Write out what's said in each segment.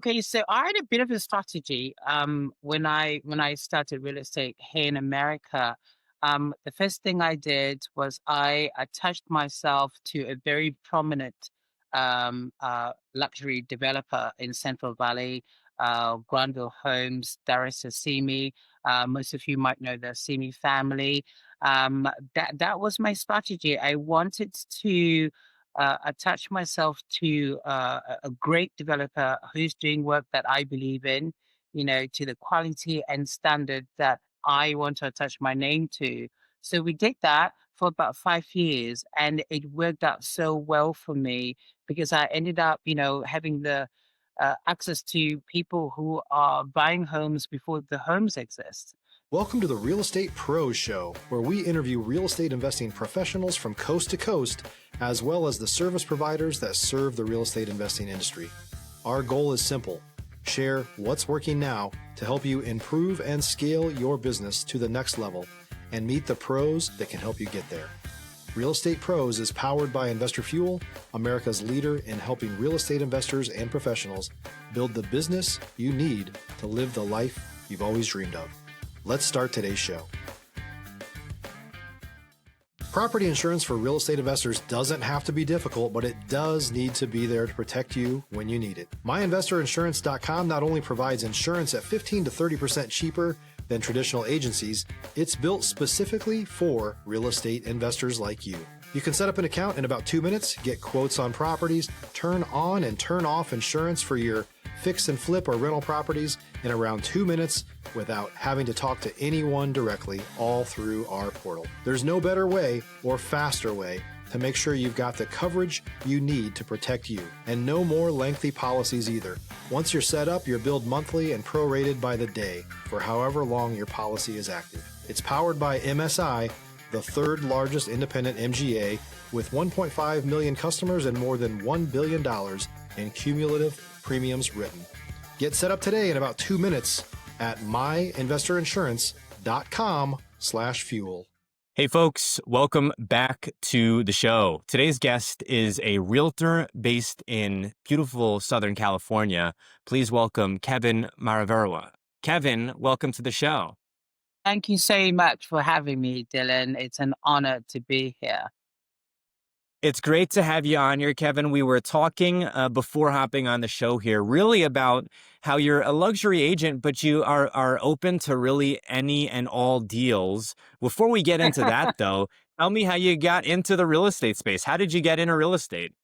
Okay, so I had a bit of a strategy when I started real estate here in America. The first thing I did was I attached myself to a very prominent luxury developer in Central Valley, Granville Homes, Darius Assimi. Most of you might know the Assimi family. That was my strategy. I wanted to attach myself to a great developer who's doing work that I believe in, to the quality and standard that I want to attach my name to. So we did that for about 5 years, and it worked out so well for me because I ended up, having the access to people who are buying homes before the homes exist. Welcome to the Real Estate Pros Show, where we interview real estate investing professionals from coast to coast, as well as the service providers that serve the real estate investing industry. Our goal is simple: share what's working now to help you improve and scale your business to the next level and meet the pros that can help you get there. Real Estate Pros is powered by Investor Fuel, America's leader in helping real estate investors and professionals build the business you need to live the life you've always dreamed of. Let's start today's show. Property insurance for real estate investors doesn't have to be difficult, but it does need to be there to protect you when you need it. MyInvestorInsurance.com not only provides insurance at 15 to 30% cheaper than traditional agencies, it's built specifically for real estate investors like you. You can set up an account in about 2 minutes, get quotes on properties, turn on and turn off insurance for your fix and flip or rental properties in around 2 minutes without having to talk to anyone directly, all through our portal. There's no better way or faster way to make sure you've got the coverage you need to protect you, and no more lengthy policies either. Once you're set up, you're billed monthly and prorated by the day for however long your policy is active. It's powered by MSI, the third largest independent MGA, with 1.5 million customers and more than $1 billion in cumulative premiums written. Get set up today in about 2 minutes at myinvestorinsurance.com/fuel. Hey folks, welcome back to the show. Today's guest is a realtor based in beautiful Southern California. Please welcome Kevin Mareverwa. Kevin, welcome to the show. Thank you so much for having me, Dylan. It's an honor to be here. It's great to have you on here, Kevin. We were talking before hopping on the show here, really about how you're a luxury agent, but you are open to really any and all deals. Before we get into that, though, tell me how you got into the real estate space. How did you get into real estate?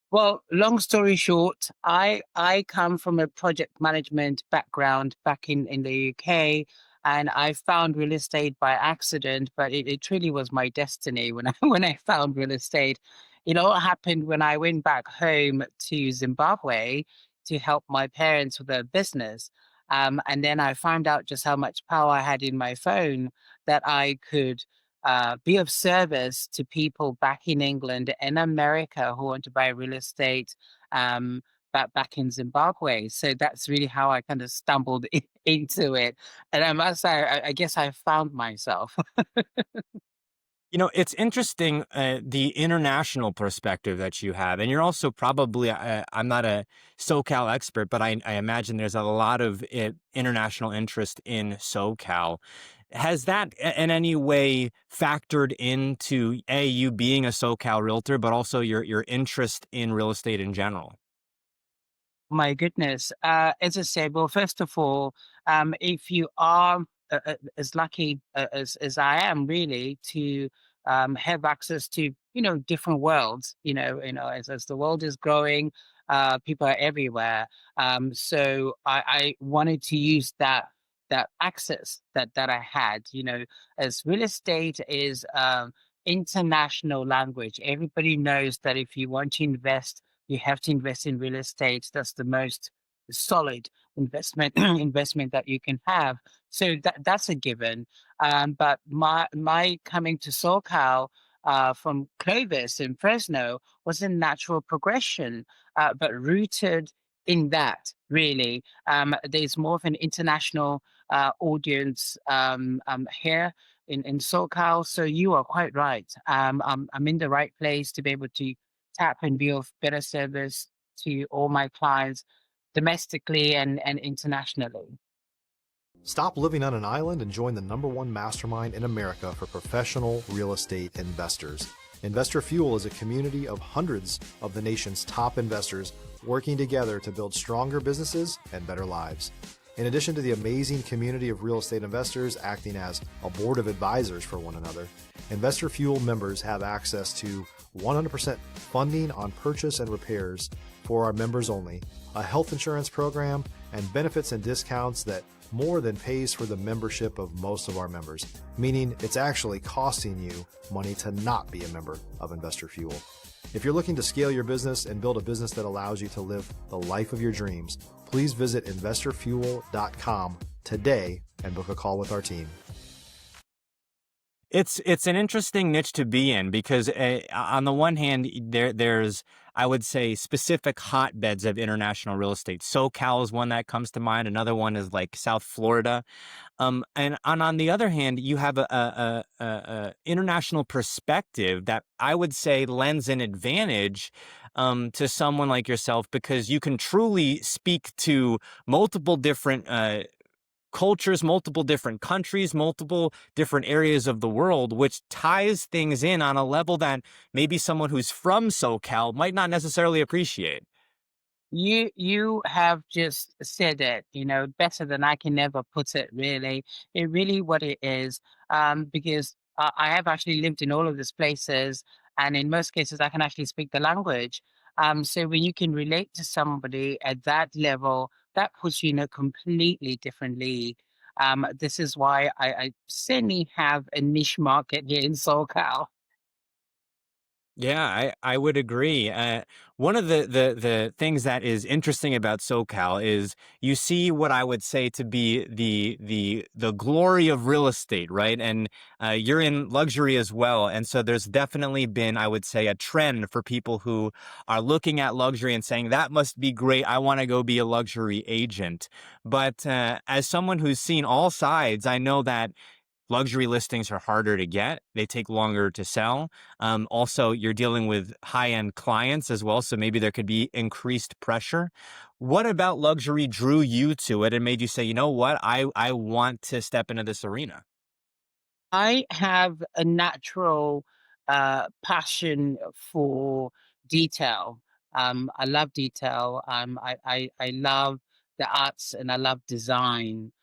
Well, long story short, I come from a project management background back in the UK, and I found real estate by accident, but it truly was my destiny when I when I found real estate. What happened when I went back home to Zimbabwe to help my parents with their business. And then I found out just how much power I had in my phone that I could be of service to people back in England and America who want to buy real estate back in Zimbabwe. So that's really how I kind of stumbled into it. And I must say, I guess I found myself. You know, it's interesting, the international perspective that you have. And you're also probably, I'm not a SoCal expert, but I imagine there's a lot of international interest in SoCal. Has that in any way factored into you being a SoCal realtor, but also your interest in real estate in general? My goodness. As I said, well, first of all, if you are as lucky as I am, really, to have access to different worlds, as the world is growing, people are everywhere. So I wanted to use that access that I had, as real estate is international language. Everybody knows that if you want to invest, you have to invest in real estate. That's the most solid investment investment that you can have. So that's a given. But my coming to SoCal from Clovis in Fresno was a natural progression, but rooted in that really. There's more of an international audience here in SoCal. So you are quite right. I'm in the right place to be able to tap and be of better service to all my clients domestically and internationally. Stop living on an island and join the #1 mastermind in America for professional real estate investors. Investor Fuel is a community of hundreds of the nation's top investors working together to build stronger businesses and better lives. In addition to the amazing community of real estate investors acting as a board of advisors for one another, Investor Fuel members have access to 100% funding on purchase and repairs for our members only, a health insurance program, and benefits and discounts that more than pays for the membership of most of our members, meaning it's actually costing you money to not be a member of Investor Fuel. If you're looking to scale your business and build a business that allows you to live the life of your dreams, please visit investorfuel.com today and book a call with our team. It's an interesting niche to be in because on the one hand, there's I would say specific hotbeds of international real estate. SoCal is one that comes to mind. Another one is like South Florida. And on the other hand, you have a international perspective that I would say lends an advantage to someone like yourself because you can truly speak to multiple different cultures, multiple different countries, multiple different areas of the world, which ties things in on a level that maybe someone who's from SoCal might not necessarily appreciate. You have just said it, better than I can ever put it, really. It really what it is, because I have actually lived in all of these places, and in most cases, I can actually speak the language. So when you can relate to somebody at that level, that puts you in a completely different league. This is why I certainly have a niche market here in SoCal. Yeah, I would agree. One of the things that is interesting about SoCal is you see what I would say to be the glory of real estate, right? And you're in luxury as well, and so there's definitely been, I would say, a trend for people who are looking at luxury and saying that must be great. I want to go be a luxury agent. But as someone who's seen all sides, I know that luxury listings are harder to get. They take longer to sell. Also, you're dealing with high-end clients as well, so maybe there could be increased pressure. What about luxury drew you to it and made you say, you know what, I want to step into this arena? I have a natural passion for detail. I love detail. I love the arts and I love design.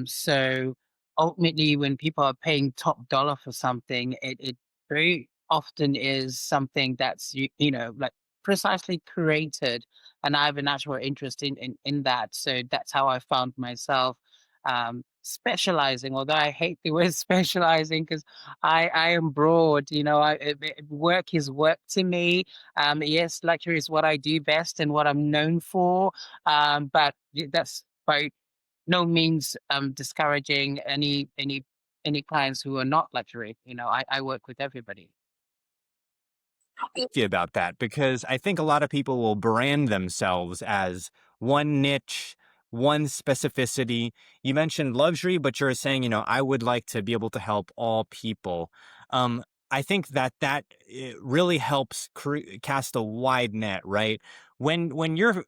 So ultimately, when people are paying top dollar for something, it very often is something that's like precisely created, and I have a natural interest in that. So that's how I found myself specializing, although I hate the word specializing because I am broad, work is work to me. Yes, luxury is what I do best and what I'm known for. But that's by no means discouraging any clients who are not luxury. I work with everybody. You about that because I think a lot of people will brand themselves as one niche, one specificity. You mentioned luxury, but you're saying, I would like to be able to help all people. Um, I think that really helps cast a wide net, right? When you're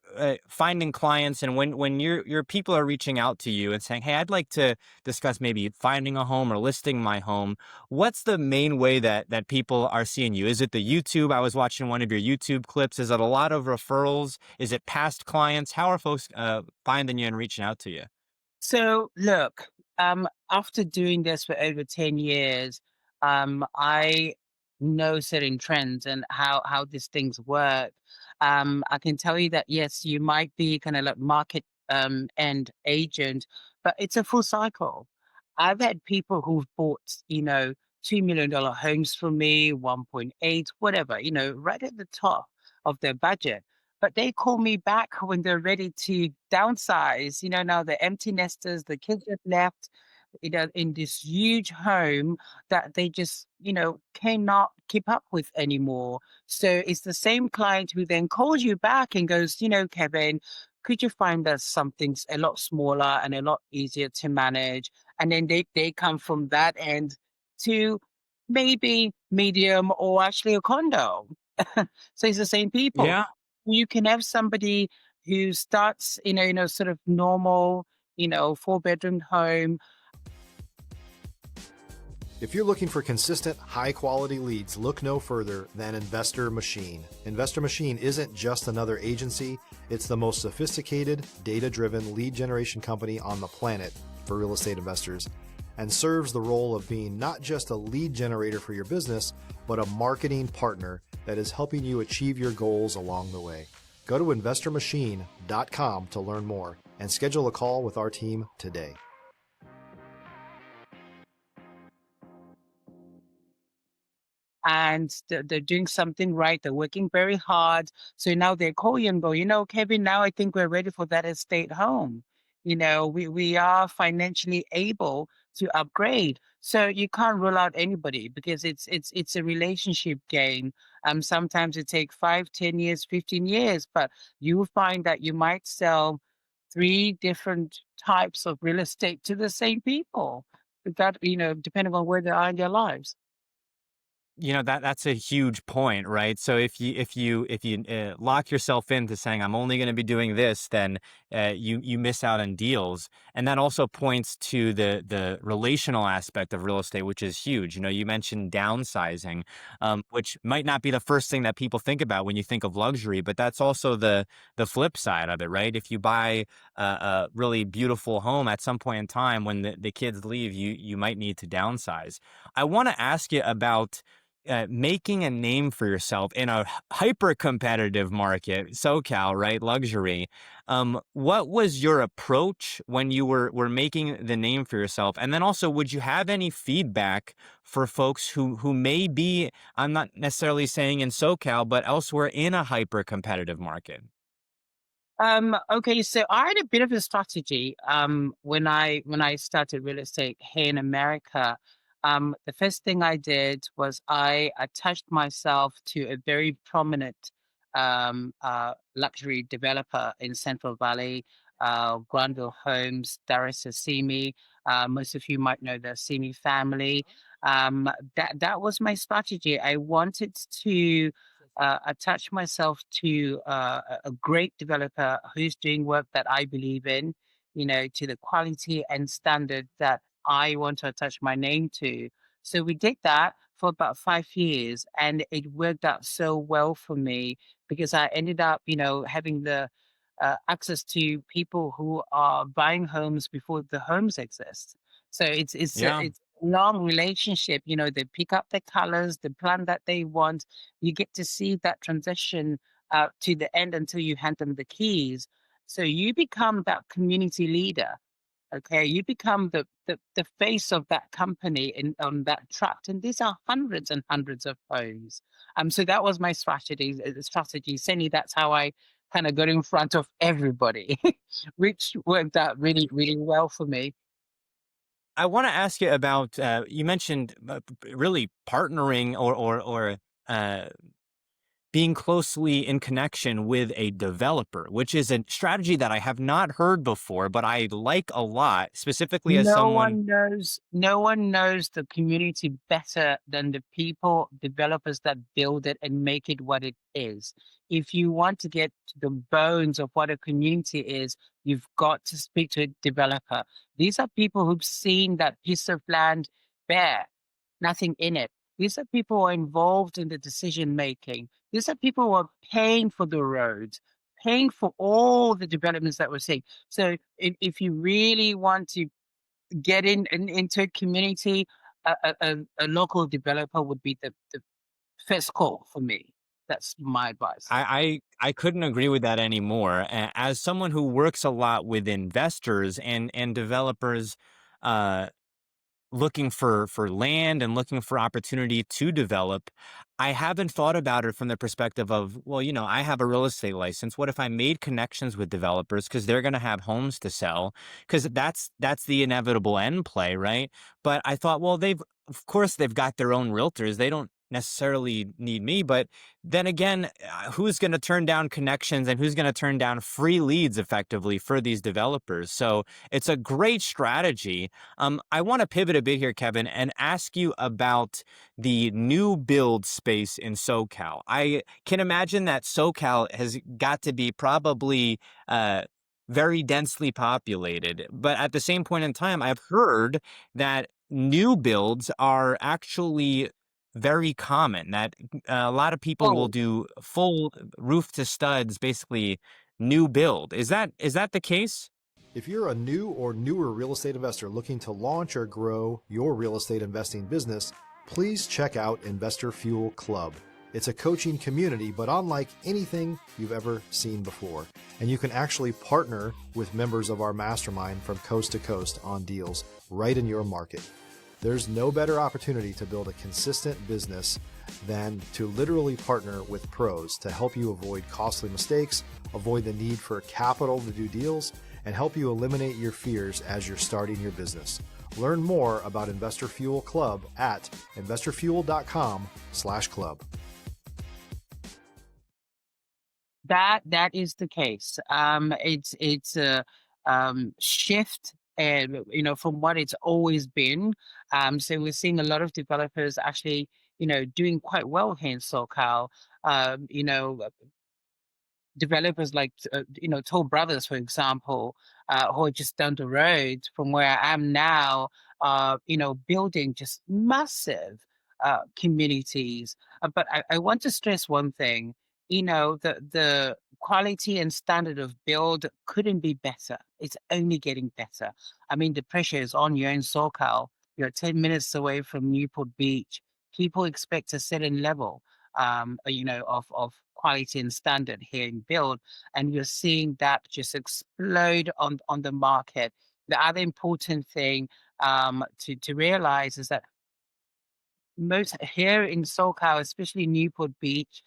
finding clients and when your people are reaching out to you and saying, "Hey, I'd like to discuss maybe finding a home or listing my home," what's the main way that people are seeing you? Is it the YouTube? I was watching one of your YouTube clips. Is it a lot of referrals? Is it past clients? How are folks finding you and reaching out to you? So look, after doing this for over 10 years, I know certain trends and how these things work. I can tell you that yes, you might be kind of like market end agent, but it's a full cycle. I've had people who've bought, $2 million homes from me, 1.8, whatever, right at the top of their budget, but they call me back when they're ready to downsize. Now the empty nesters, the kids have left, in this huge home that they just, cannot keep up with anymore. So it's the same client who then calls you back and goes, Kevin, could you find us something a lot smaller and a lot easier to manage? And then they come from that end to maybe medium or actually a condo. So it's the same people. Yeah. You can have somebody who starts, sort of normal, four-bedroom home. If you're looking for consistent, high quality leads, look no further than Investor Machine. Investor Machine isn't just another agency, it's the most sophisticated, data driven lead generation company on the planet for real estate investors, and serves the role of being not just a lead generator for your business, but a marketing partner that is helping you achieve your goals along the way. Go to investormachine.com to learn more and schedule a call with our team today. And they're doing something right. They're working very hard. So now they call you and go, Kevin, now I think we're ready for that estate home. We are financially able to upgrade. So you can't rule out anybody because it's a relationship game. Sometimes it takes 5, 10 years, 15 years, but you will find that you might sell 3 different types of real estate to the same people. That, depending on where they are in their lives. That's a huge point, right? So if you lock yourself into saying I'm only going to be doing this, then you miss out on deals, and that also points to the relational aspect of real estate, which is huge. You mentioned downsizing, which might not be the first thing that people think about when you think of luxury, but that's also the flip side of it, right? If you buy a really beautiful home at some point in time when the kids leave, you might need to downsize. I want to ask you about making a name for yourself in a hyper competitive market, SoCal, right? Luxury. What was your approach when you were making the name for yourself? And then also, would you have any feedback for folks who may be, I'm not necessarily saying in SoCal, but elsewhere in a hyper competitive market? Okay, so I had a bit of a strategy when I started real estate here in America. The first thing I did was I attached myself to a very prominent luxury developer in Central Valley, Granville Homes, Darius Assimi. Most of you might know the Assimi family. That was my strategy. I wanted to attach myself to a great developer who's doing work that I believe in, to the quality and standard that I want to attach my name to. So we did that for about 5 years, and it worked out so well for me because I ended up, having the access to people who are buying homes before the homes exist. So Yeah. it's a long relationship. They pick up the colors, the plan that they want. You get to see that transition to the end until you hand them the keys. So you become that community leader. Okay, you become the face of that company in on that tract, and these are hundreds and hundreds of homes. So that was my strategy. Certainly, that's how I kind of got in front of everybody, which worked out really, really well for me. I want to ask you about, you mentioned really partnering or uh, being closely in connection with a developer, which is a strategy that I have not heard before, but I like a lot, specifically as someone. No one knows the community better than the people, developers that build it and make it what it is. If you want to get to the bones of what a community is, you've got to speak to a developer. These are people who've seen that piece of land bare, nothing in it. These are people who are involved in the decision making. These are people who are paying for the roads, paying for all the developments that we're seeing. So if you really want to get into a community, a local developer would be the first call for me. That's my advice. I couldn't agree with that anymore. As someone who works a lot with investors and developers, uh, looking for land and looking for opportunity to develop, I haven't thought about it from the perspective of, well, I have a real estate license. What if I made connections with developers because they're going to have homes to sell? Because that's the inevitable end play, right? But I thought, well, of course they've got their own realtors. They don't necessarily need me. But then again, who's going to turn down connections and who's going to turn down free leads effectively for these developers? So it's a great strategy. I want to pivot a bit here, Kevin, and ask you about the new build space in SoCal. I can imagine that SoCal has got to be probably very densely populated. But at the same point in time, I've heard that new builds are actually very common, that a lot of people will Oh, do full roof to studs, basically new build. Is that the case? If you're a new or newer real estate investor looking to launch or grow your real estate investing business, please check out Investor Fuel Club. It's a coaching community, but unlike anything you've ever seen before. And you can actually partner with members of our mastermind from coast to coast on deals right in your market. There's no better opportunity to build a consistent business than to literally partner with pros to help you avoid costly mistakes, avoid the need for capital to do deals, and help you eliminate your fears as you're starting your business. Learn more about Investor Fuel Club at investorfuel.com/club. that is the case. It's a shift, and from what it's always been. So we're seeing a lot of developers actually, doing quite well here in SoCal. Um, you know, Developers like Toll Brothers, for example, who are just down the road from where I am now, building just massive communities. But I want to stress one thing. The quality and standard of build couldn't be better. It's only getting better. I mean, the pressure is on you in SoCal. You're 10 minutes away from Newport Beach. People expect a certain level of quality and standard here in build, and you're seeing that just explode on the market. The other important thing to realize is that most here in SoCal, especially Newport Beach,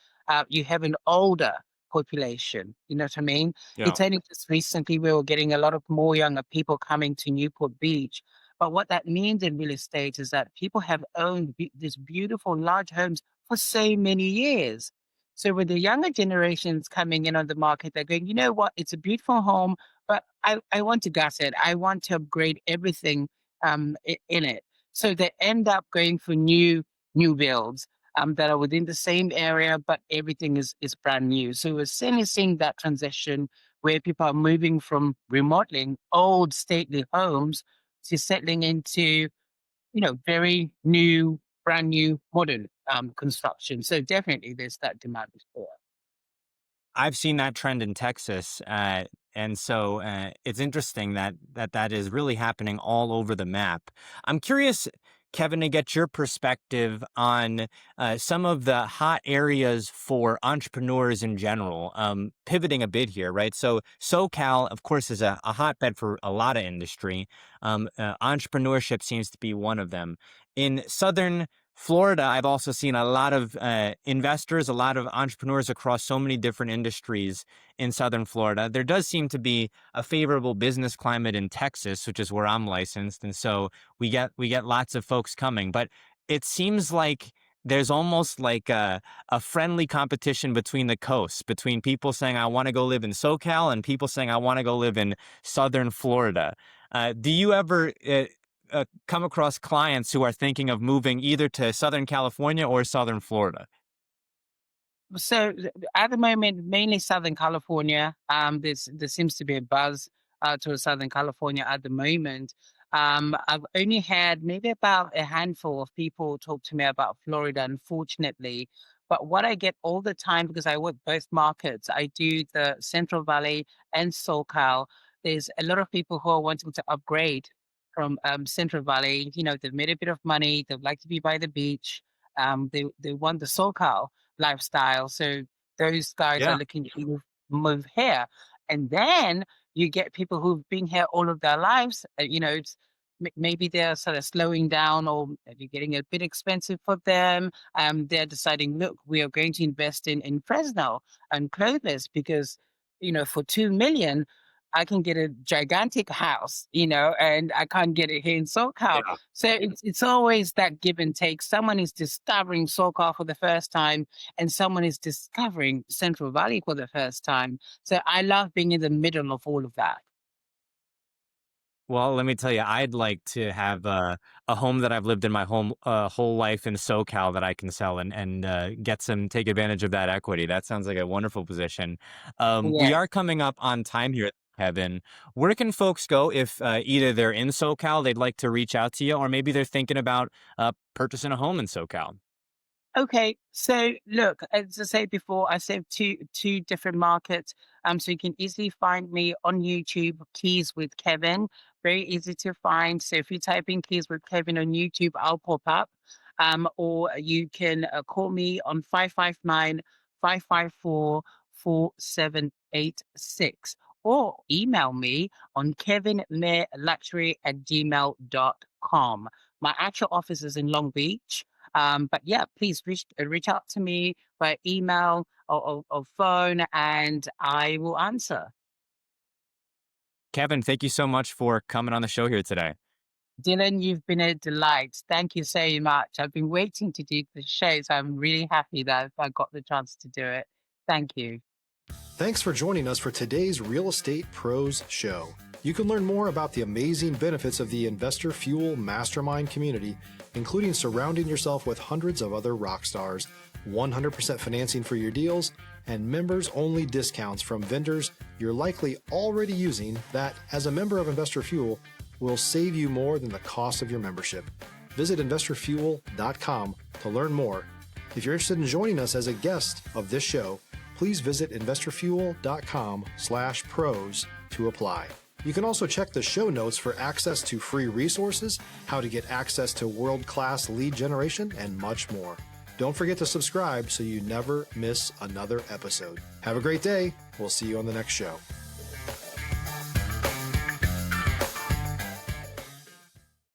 you have an older population. You know what I mean? Yeah. It's only just recently we were getting a lot of more younger people coming to Newport Beach. But what that means in real estate is that people have owned these beautiful large homes for so many years. So with the younger generations coming in on the market, they're going, you know what? It's a beautiful home, but I want to gut it. I want to upgrade everything in it. So they end up going for new builds that are within the same area, but everything is brand new. So we're certainly seeing that transition where people are moving from remodeling old stately homes to settling into, very new, brand new, modern construction. So definitely there's that demand for. I've seen that trend in Texas, and so it's interesting that is really happening all over the map. I'm curious, Kevin, to get your perspective on some of the hot areas for entrepreneurs in general. Pivoting a bit here, right? So SoCal, of course, is a hotbed for a lot of industry. Entrepreneurship seems to be one of them. In Southern Florida, I've also seen a lot of investors, a lot of entrepreneurs across so many different industries in Southern Florida. There does seem to be a favorable business climate in Texas, which is where I'm licensed, and so we get lots of folks coming. But it seems like there's almost like a friendly competition between the coasts, between people saying I want to go live in SoCal and people saying I want to go live in Southern Florida. Do you ever come across clients who are thinking of moving either to Southern California or Southern Florida? So at the moment, mainly Southern California. There seems to be a buzz to Southern California at the moment. I've only had maybe about a handful of people talk to me about Florida, unfortunately. But what I get all the time, because I work both markets, I do the Central Valley and SoCal. There's a lot of people who are wanting to upgrade from Central Valley. They've made a bit of money. They'd like to be by the beach. They want the SoCal lifestyle. So those guys are Yeah. looking to move here. And then you get people who've been here all of their lives. Maybe they're sort of slowing down or maybe getting a bit expensive for them. They're deciding, look, we are going to invest in Fresno and Clovis because, for 2 million, I can get a gigantic house, and I can't get it here in SoCal. Yeah. So it's always that give and take. Someone is discovering SoCal for the first time, and someone is discovering Central Valley for the first time. So I love being in the middle of all of that. Well, let me tell you, I'd like to have a home that I've lived in my whole life in SoCal that I can sell and take advantage of that equity. That sounds like a wonderful position. We Yeah. are coming up on time here, Kevin. Where can folks go if either they're in SoCal, they'd like to reach out to you, or maybe they're thinking about purchasing a home in SoCal? Okay, so look, as I said before, I said two different markets. So you can easily find me on YouTube, Keys with Kevin. Very easy to find. So if you type in Keys with Kevin on YouTube, I'll pop up. Or you can call me on 559-554-4786, or email me on kevinmareluxury@gmail.com. My actual office is in Long Beach. But yeah, please reach out to me by email or phone, and I will answer. Kevin, thank you so much for coming on the show here today. Dylan, you've been a delight. Thank you so much. I've been waiting to do the show, so I'm really happy that I got the chance to do it. Thank you. Thanks for joining us for today's Real Estate Pros Show. You can learn more about the amazing benefits of the Investor Fuel Mastermind community, including surrounding yourself with hundreds of other rock stars, 100% financing for your deals, and members-only discounts from vendors you're likely already using that, as a member of Investor Fuel, will save you more than the cost of your membership. Visit investorfuel.com to learn more. If you're interested in joining us as a guest of this show, please visit investorfuel.com/pros to apply. You can also check the show notes for access to free resources, how to get access to world-class lead generation, and much more. Don't forget to subscribe so you never miss another episode. Have a great day. We'll see you on the next show.